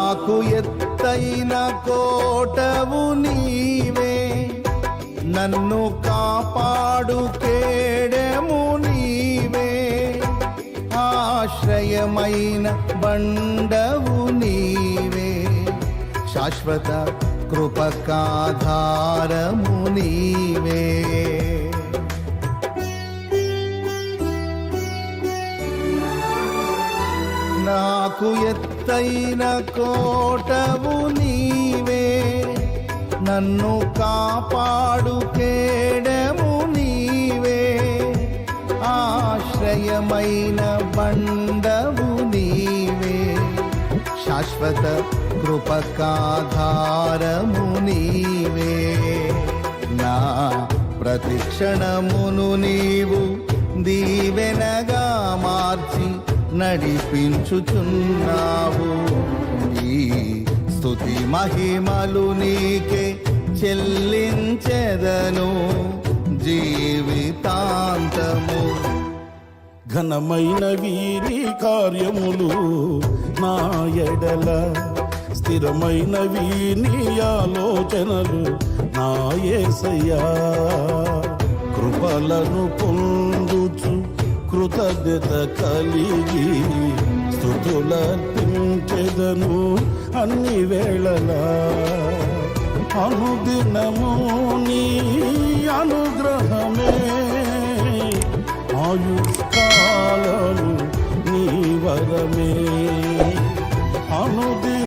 నాకు ఎత్తైన కోటవు నీవే, నన్ను కాపాడు కేడెము నీవే, ఆశ్రయమైన బండవు నీవే, శాశ్వత కృపకాధారము నీవే. నాకు ఎత్తైన కోటవు నీవే, నన్ను కాపాడు కేడెము నీవే, ఆశ్రయమైన బండవు నీవే, శాశ్వత కృపకాధారము నీవే. నా ప్రతిక్షణమును నీవు దీవెనగా మార్చి నడిపించుచున్నావు. ఈ స్తుతి మహిమలు నీకే చెల్లించెదను జీవితాంతము. ఘనమైన వీరి కార్యములు నా ఎడల, స్థిరమైన వీని ఆలోచనలు నా యేసయ్యా. కృపలను పొందుచు కృతజ్ఞత కలిగి స్తుతులర్పించెదను అన్ని వేళలా. అనుదినము నీ అనుగ్రహమే, ఆయుష్కాలము నీ వరమే.